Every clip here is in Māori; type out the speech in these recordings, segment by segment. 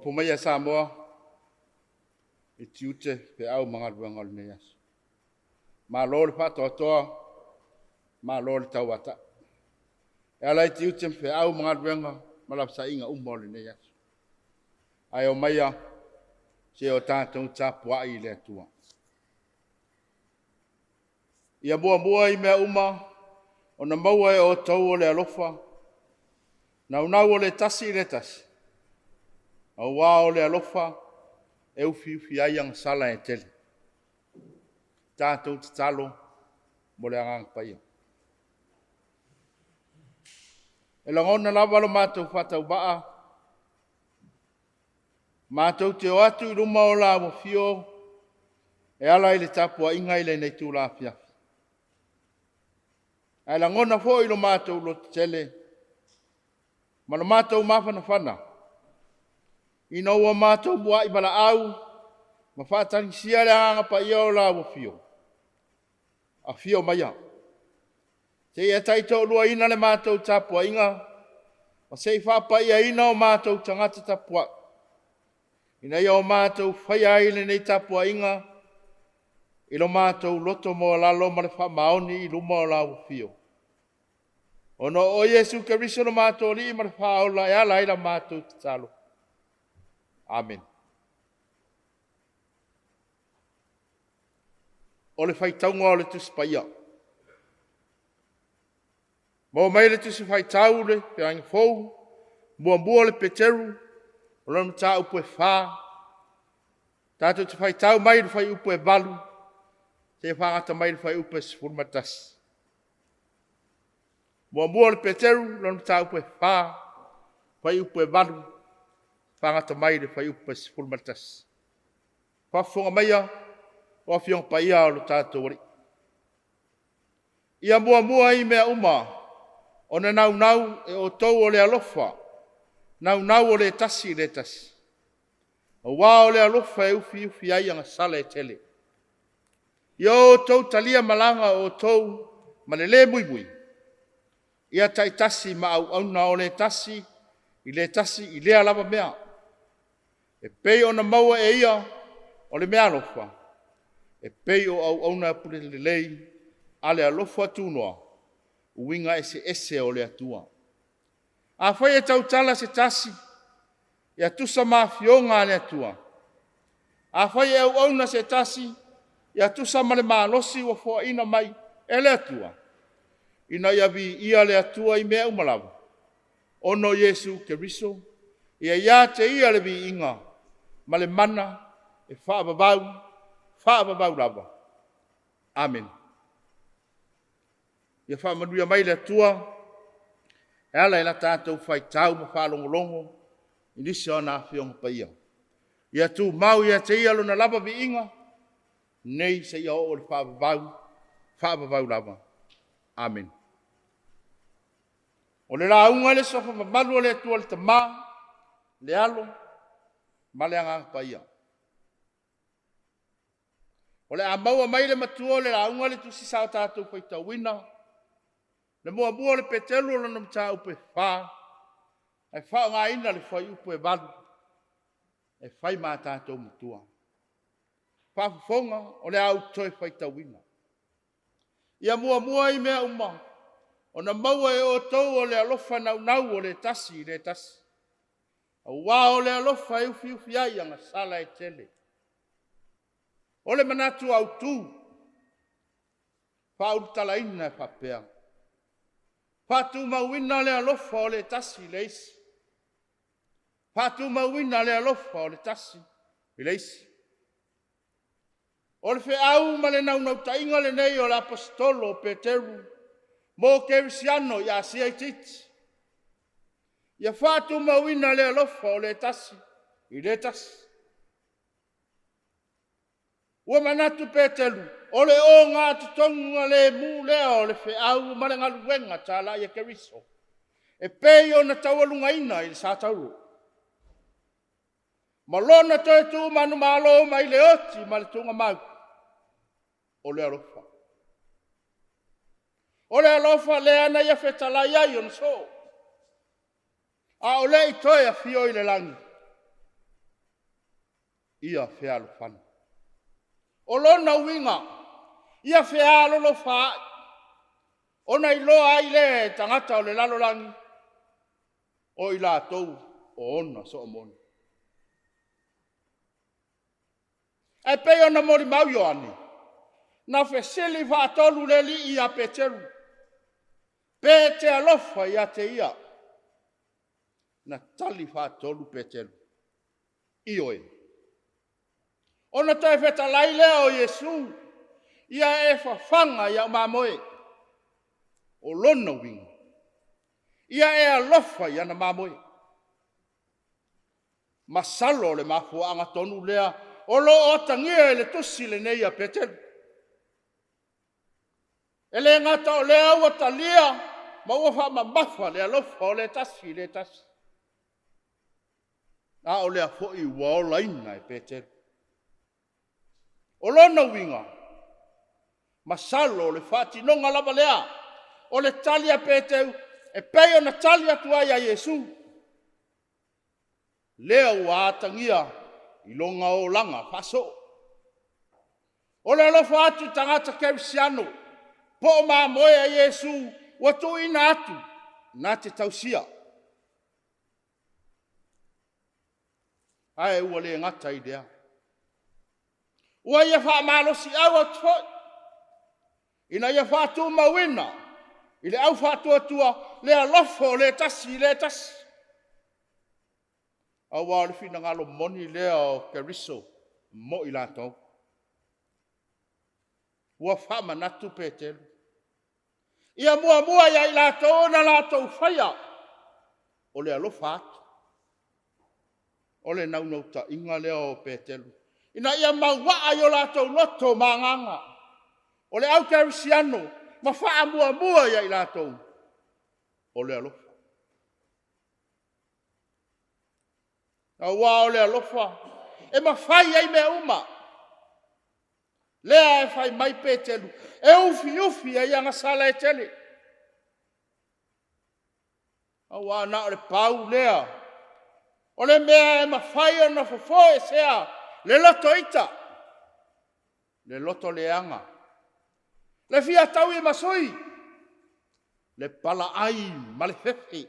pumaya Samoa i tiute pe au mga ruanga le neas. Ma lole pato toa, ma lole tauata. E ala i tiute pe au mga ruanga malapsa inga umole neas. Ai o maya se o tātou Tapuaiga i le atua. Ia mua i mea uma, o na maua e o tau o le alofa, na unau o le tasi i le tasi. Au wā o le alofa, e ufi ai ang sala e tele. Tātou te talo, mo le angang paia. E langona lava lo mātou whatau baa, mātou te o atu i ruma o la mo fio, e ala i le Tapuaiga i le nei tū la Afiafi. Ai langona fo i lo mātou lo tele, ma lo mātou mawhana whana. Ina ua mātou mua i bala au, ma whātani sia le anga pa ia o la mo fio. A fio mai a. Se ia taito lua ina le mātou Tapuaiga, ma se i whapa ia ina o mātou tangata Tapua. Ina ia o mātou whaia ile nei Tapuaiga, i lo mātou loto mo lalo ma le whamaoni i luma o la mo fio. Ono o Yesu Keriso no mātou li ma le whaola e ala ila mātou te talo. Amen. O le whaitaunga o le tusi paia. Mo mai le tusi whaitau le, pe angi fou, mua le peteru, o lana ta upo e wha. Tātou te whaitau mai le whai upo e balu, te whangata mai le whai upo e sifurmatasi. Mua le peteru, lana ta upo e wha, whai upo e balu, whangata mai le whai upo e sifurmatasi. Whafonga maia, o fiong paia o lo tātou ori. Ia mua i mea uma, o na nau e o tau o le alofa, nau o le tasi le tasi. O wā o le alofa e ufi ai anga sala e tele. Ia o tau talia malanga o tau malele mui. Ia tai tasi ma au na o le tasi, i le alava mea. E pei o na maua e ia o le mea alofa. E pei o au na pule le lei, ale alofa tunoa, uinga ese o le atua. A whai e tau tala se tasi, ia tusa mafionga le atua. A whai e au na se tasi, ia tusa male maalosi wa fua ina mai, e le atua. Ina ia vi ia le atua i mea umalawa. Ono Yesu Keriso, ia te ia le vi inga, male mana, e whaababau lava. Amen. Ia whaamanuia mai le atua, e ala e la tātou whaitau ma whaalongolongo, i nisi o nā whionga paia. Ia tū mau ia te ia luna lava vi inga, nei se ia o le whaababau lava. Amen. O le raunga le sofa mamalu o le atua le tamā, le alo, ma le anga paia. O le amaua mai le matua le raunga le tusi sao tātou whaitauina, le mua le petelu o le namta upe wha, ai wha ngā ina le whai upe walu, ai whai mā tātou matua. Whafufonga o le au toi whaitauina. Ia mua i mea uma, o na maua e o tau o le alofa nau o le tasi. Au wā o le alofa e ufi ai anga sala e tele. O le manatu au tū, whauru talaina e whapea. Whatu mauina le alofa o le tasi leisi. Whatu mauina le alofa o le tasi leisi. O le wheau ma le nau tainga le nei o le apostolo Peteru, mo kerisiano i asia i titi. Ia whatu mauina le alofa o le tasi Ua manatu Peteru, o le o ngā tutonga le mū lea o le wheau ma le ngaluenga tāla i a keriso. E pei o na taualunga ina i le sātauro. Ma lona toi tū manu malo mai le oti ma le tunga mau. O le alofa. O le alofa le ana ia whetala iai on so. A o le i toi a fio i le langi. ia fea alofani. O lona winga, ia fea alolo faa. Ona iloa ai le tangata o le lalolangi. O ila tou o ona so omoni. E pei ona mori mau yoani. Na fesili fa atolu le li ia peteru. Pe te alofa ia te ia. Na tali fa atolu peteru. Ioe. Ona toi feta lai leo Yesu. Ia e fafanga ia mamoe. O lona winga. Ia e alofa ia na mamoe. Masalo le mafuanga tonu lea. O lo o tangia le tusi le neia peteru. Ele ngata o lea ua talia. Ma ua wha mamafa le alofa o le tasi le tasi. A o lea foi ua o laina e peteru. O lona winga. Masalo le fati nonga lava lea. O le talia peteru. E peo na talia tuai a Yesu. Lea ua atangia. Ilonga o langa faso. O le alofa atu tangata kerisiano. Po ma moe a Yesu. Watu ina atu. Na te tausia. Ae ua le ngata idea. Ua ia wha malosi au au tfoi. Ina ia wha tu mawina. Ile au wha tua tua. Le alofo le tasi le tasi. Au wale fina ngalo moni lea o keriso. Mo ilato. Ua wha manatu petelu. Ia mua ia ilato na lato faya. O le alofa atu. O le nau ta inga lea o petelu. Ina ia maua yo lato loto manganga. O le au kerisiano. Ma wha mua ia ilato. O le alofa. Awa o le alofa. E ma whai ai mea uma. Lea e whai mai petelu. E ufi ai anga sala e tele. Awa na o le pau lea. O le mea e ma whai o na fofo e sea. Le loto ita. Le loto leanga. Le fia tau i masoi. Le pala ai ma le fefe.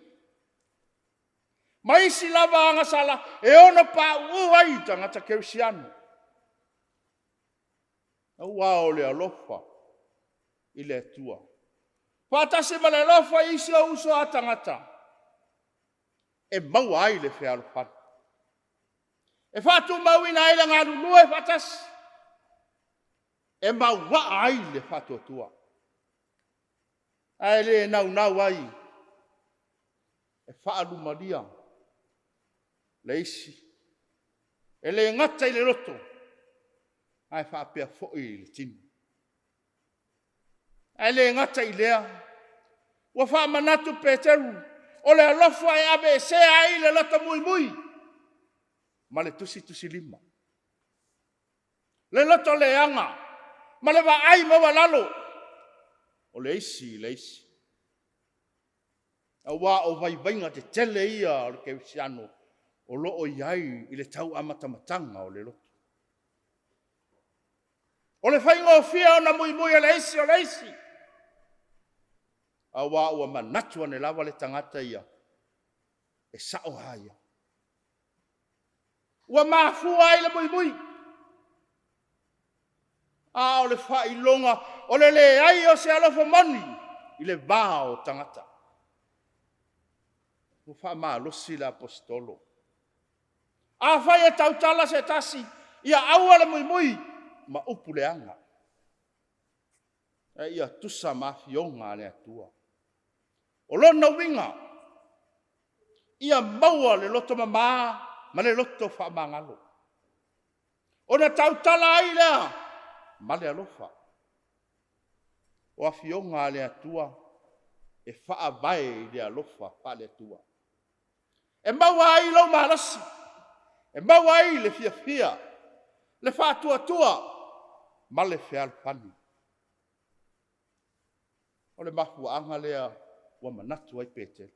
Maisi lava anga sala. E ono pa uai tangata kerisiano. Awa o le alofa. I le tua. Patasi ma le alofa isi o uso a tangata. E mau ai le fea alofan. E fatu mau ina ai le ngadu lua e patasi. E mau wa ai le fatu tua. Ai le nau ai. E faalu maria. Le isi. E le ngata i le roto. Ai whaapea fo'i le tini. Ai le ngata i lea. Wa wha manatu peteru. O le alofa e abe se ai le lata mui. Ma le tusi lima. Le loto le anga. Ma le wa ai mawa lalo. O le isi. Awa o vai te tele ia o le kewisiano. O loo iai i le tau amatamatanga o le loto. O le whainga o fia o na mui o le isi. Awa ua manatua ne lawa le tangata ia. E sao haia. Ua mafua i le mui. A o le whailonga. O le ai o se alofa mani. I le vao tangata. Ua wha maa losi le apostolo. A whai e tautala se tasi. Ia aua le mui. Ma upu le anga. E ia tusa mafionga le atua. O lona winga. Ia maua le loto mama. Ma le loto wha mangalo. O na tautala ai lea. Ma le alofa. O afionga le atua. E wha vai le alofa pa le atua. E maua ai lau malasi. E maua ai le fia. Le wha tua. Ma le fea alfani. O le mahu anga lea ua manatu ai pete.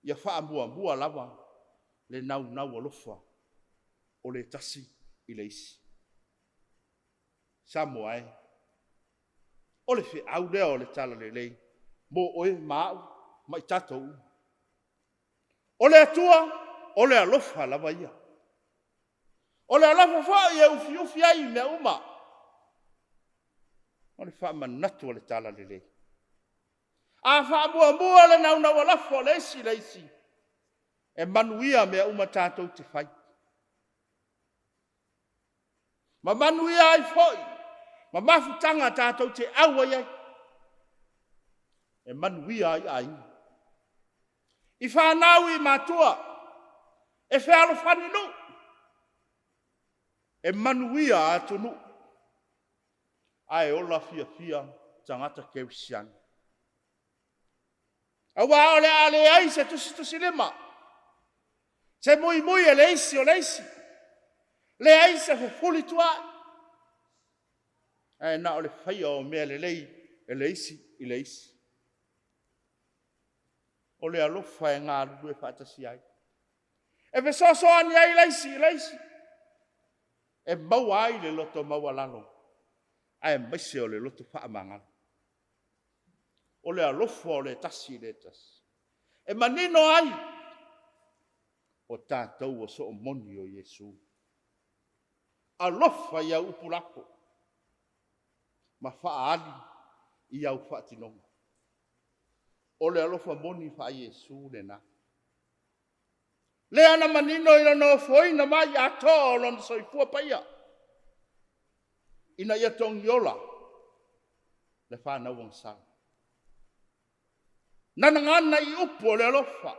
Ia wha mua lava le nau alofa. o le tasi i le isi. Samoa e. O le whi au lea o le tala le lei. Mo oe maau, mai tatou. O le atua, o le alofa lava ia. O le alofa wha i e ufi ufi ai mea uma. O le wha manatu o le tala le lei. A wha mua mua le nau nau alafa o le isi. E manuia mea uma tātou te whai. Ma manuia ai foi. Ma mafutanga tātou te aua iai. E manuia ai ai. I whanau i mātua. E whealo whaninu. E manuia atunu. Ai ola fia tangata kewisiani. Awa ole ale ai se tusi lema. Se mui e leisi o leisi. Le ai se fuli tua. Ai na ole whaia o mea le lei e leisi. O le alofa e ngā ruru e whaatasi ai. E fe so ani ai leisi. E mau ai le loto maua lalo. Ai maise o le loto whaamangalo. O le alofa o le tasi le tasi. E manino ai. O tātou o so o moni o Yesu. Alofa ia upulako. Ma whaali i au whaatinonga. O le alofa moni wha Yesu le na. Le ana manino ina no foina mai a tō lon soifua paia. Ina ia tongi ola. Le whanau ang sala. Nanangana i upo le alofa.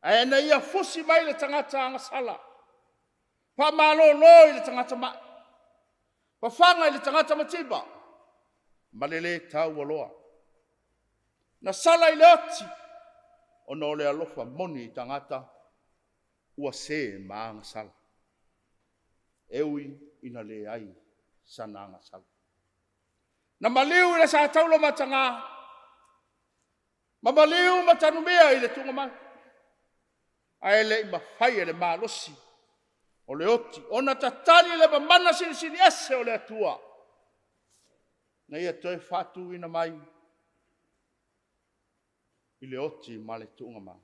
Ai na ia fusi mai le tangata anga sala. Pa malo i le tangata ma. Pa whanga i le tangata matiba. Malele tau aloa. Na sala i le ati. O no le alofa moni i tangata. Ua se maanga sala. Ewi ina le ai sana anga sala. Na maliu i le sa taulo matanga. Ma maliu matanumea i le tunga mai. Ai le mawhai e le malosi. O le oti. O na tatali le mamana sini ese o le atua. Na ia toi whatu ina mai. I le oti ma le tunga mai.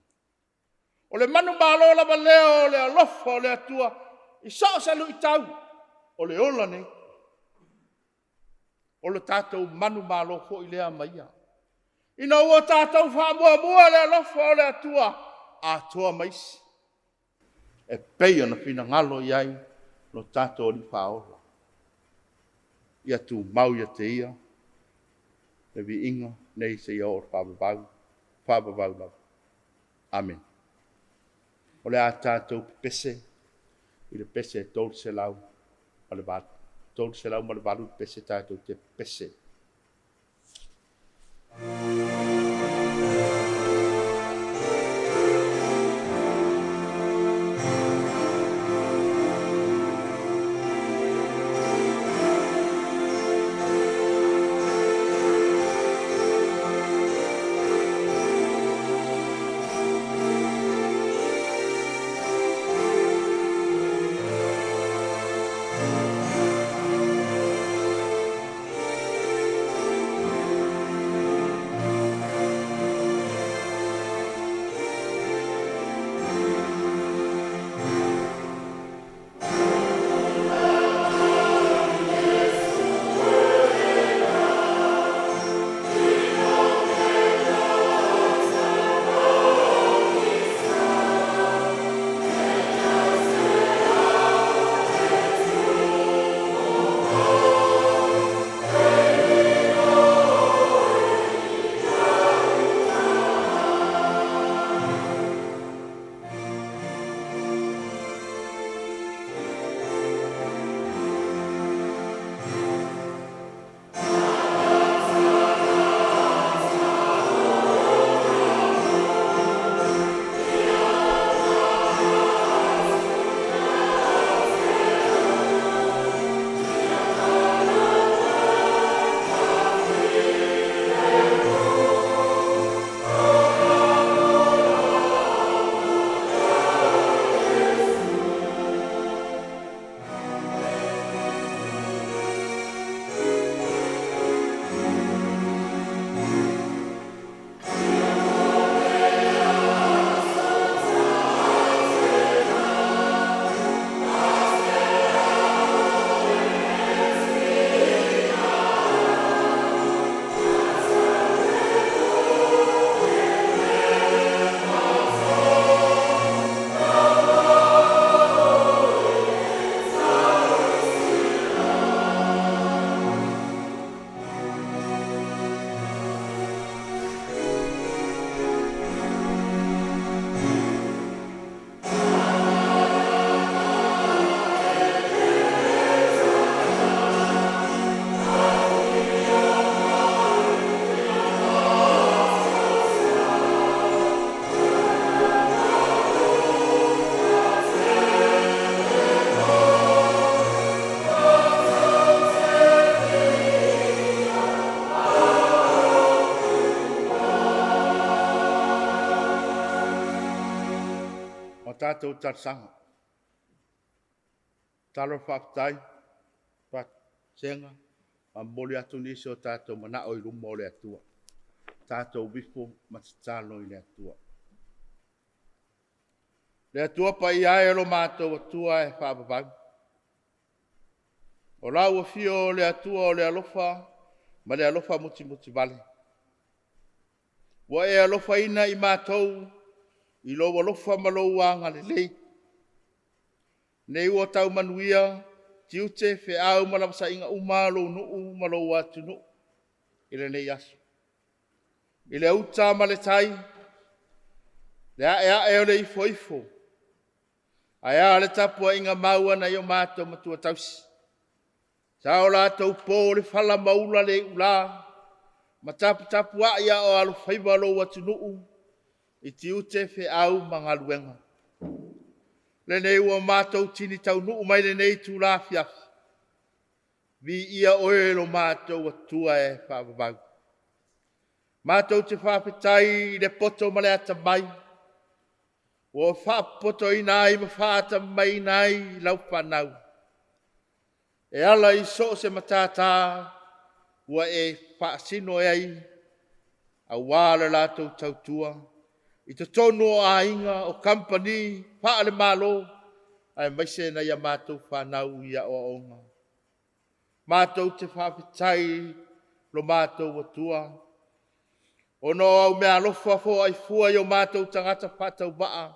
O le manu malo lava leo o le alofa o le atua. I sao salu i tau. O le ola ne. O le tātou manu malo fo i lea maia. Ina ua tātou wha le alofa o le atua. A toa maisi. E pei ana fina ngalo iai no tātou ni whaola. Ia tu mau ia te ia. E vi inga nei se ia o whababau. Whababau lau. Amen. O le a tātou pese. I le pese e tōru se lau. Ma le valu. Tōru se lau ma le valu pese tātou te pese. tātou tarsanga. Talo whaktai, pat senga, moli atu nisi o tātou mana o i rumo o le atua. Tātou bifo matatalo i le atua. Le atua pa i ae lo mātou atua e whaababau. O lau o fio le atua o le alofa, ma le alofa muti vale. Wa e alofa ina i mātou, i lo alofa ma lo wanga le lei. Nei ua tau manuia, tiute fe au malamasa inga umalo nuu ma lo watu nuu. Ile nei asu. Ile uta ma le tai, le ae o le ifo. Aia le Tapuaiga maua na yo mātou matua tausi. Sao la tau pō le whala maula le ula. Ma tapu ia o alu whaiva lo watu nuu. I tiute fe au mangaluenga. Le nei ua mātou tini tau nuu mai le nei tu la Afiafi. Vi ia oe lo mātou atua e whaababau. Mātou te whaapetai le poto ma le ata mai. O whaapoto i nai ma whaata mai nai lau whanau. E ala i so se matata ua e whaasino e ai a wāle lātou tautua. I te tonu o ainga o company whaale malo ai maise na ia mātou whanau ia o onga. Mātou te whaapetai lo mātou atua. Ono au mea lofa fo ai fua i o mātou tangata whatau baa.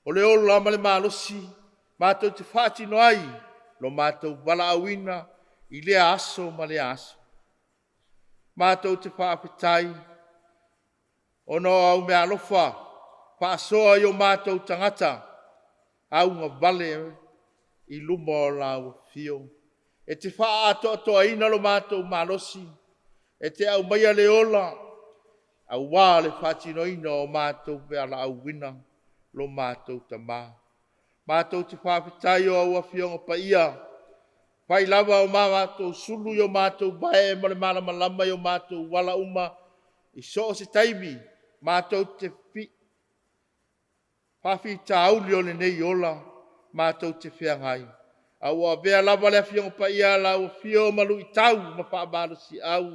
O le olo ama le malosi, mātou te whaatino ai, lo mātou wala awina i lea aso ma lea aso. Mātou te whaapetai, ono au mea lofa, whaasoa i o mātou tangata, au ngā vale i luma o lau fio. E te whaato ato aina lo mātou malosi, e te au maia le ola, au wā le whaatino ina o mātou wala awina. Lo mātou ta mā. Mātou te whaapetai o au awhionga pa ia. Pai lava o mātou sulu i o mātou bae ma le malamalama i o mātou wala uma. I so se taimi, mātou te whaafi ta auli o le nei ola. Mātou te whiangai. Au a vea lava le awhionga pa ia la o whio malu i tau ma whaabaro si au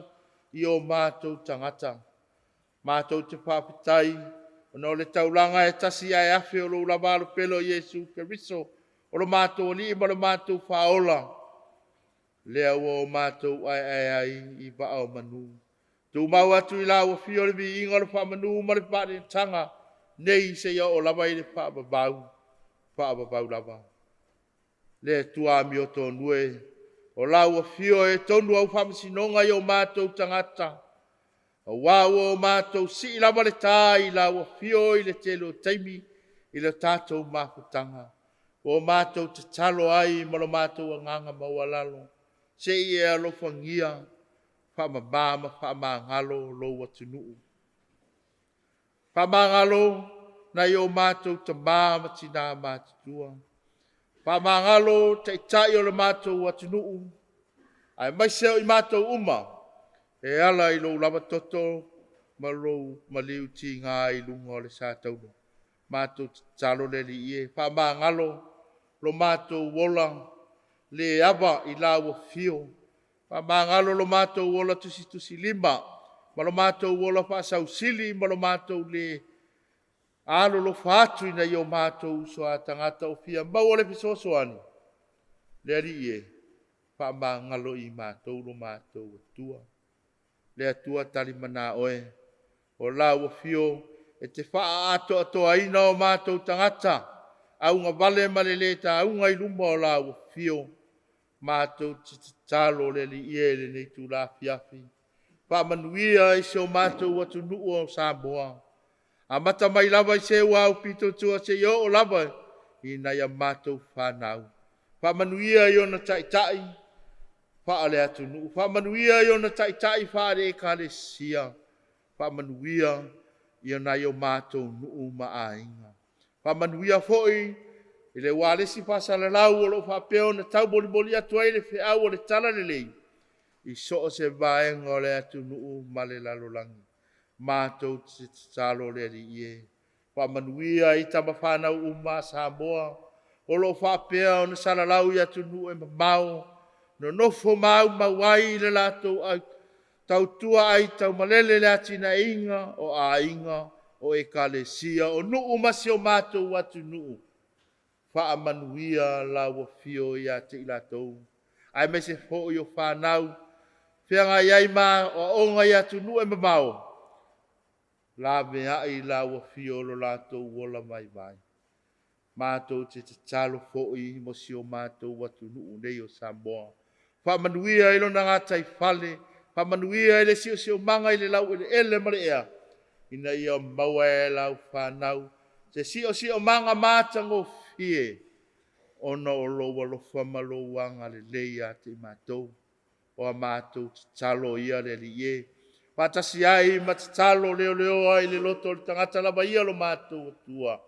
i o mātou tangata. Mātou te whaapetai. Ono le taulanga e tasi ai afe o lo lavalo pelo Yesu Keriso. O lo mātou li ima lo mātou whaola. Lea ua o mātou ai i vaa o manu. Tu mau atu i la ua fio le vi inga lo wha manu ma le pāre tanga. Nei se ia o lava i le whaababau. Whaababau lava. Lea tua mi o tō nue. O la ua fio e tonu au whamasinonga i o mātou tangata. A wāua o mātou si lava le tā i la ua fio i le telo taimi i le tātou māputanga. O mātou te talo ai ma lo mātou a nganga maualalo. Se i e alo whangia, whamabama, whamangalo, lo watunuu. Whamangalo na i o mātou ta māma tina mātutua. Whamangalo te itai o le mātou watunuu. Ai maiseo i mātou uma. E ala i lo lava toto, ma lo maliu ti ngā i lunga o le sātauno. Mātou talo le li ie, wha mā ngalo, lo mātou wola, le ava i la ua fio. Wha mā ngalo lo mātou wola tusi lima, ma lo mātou wola wha sau sili, ma lo mātou le alo lo whātu ina i o mātou so a tangata o fia, mau ole pisosoani. Le li ie, wha mā ngalo i mātou lo mātou atua. Le atua tali mana oe. O la ua fio e te wha ato aina o mātou tangata. Au ngā vale maleleta, au ngā iluma o la ua fio. Mātou talo le li ie le nei tu la Afiafi. Wha manuia i se o mātou watu nuu o Samoa. A mata mai lava i se wau pito tua se i o lava i nai a mātou whanau. Wha manuia i o na Taitai. Whaale atu nuu. Whamanuia i o na Taitai whaare e kare sia. Whamanuia i o na i o mātou nuu maainga. Whamanuia foi i le wālesi whasala lau o lo whapeo na tau boli atu ai le whiau o le tala le lei. I so se vaenga o le atu nuu ma le lalolangi. Mātou te talo le li ie. Whamanuia I tama whanau uma Samoa. O lo whapea o na salalau ia tunu e mamau. No nofo mau mawai le lato au. Tau tua ai tau malele le atina inga o a inga o e kalesia. O nuu masi o mātou watu nuu. Whaamanuia la wafio ia te ilatou. Ai me se fo yo whanau. Whianga iai mā o onga ia tunu e mamau. La mea ai la wafio lo latou wola mai mai. Mātou te talo fo'i mo si o mātou watu nuu nei o Samoa. Whaamanuia ilo na ngātai whale. Whaamanuia ele si o manga ile lau ele mare ea. Ina ia maua e lau whanau. Se si o manga mātango fie. Ona o lo walofa malo wanga le leia te mātou. O a mātou te talo ia le li e. Patasi ai matatalo leo ai le loto le tangata lava ia lo mātou tua.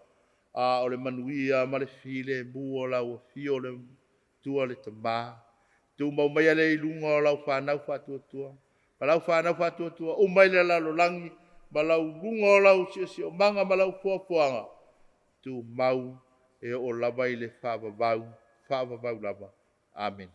O le manuia ma le file mua lau fio le tua le tamā. Tu mau mai le ilunga o lau whanau whatua tua. Ma lau whanau whatua tua o mai le lalo langi. Ma lau lunga o lau si o manga ma lau fuafuanga. Tu mau e o lava i le whaavavau lava. Amen.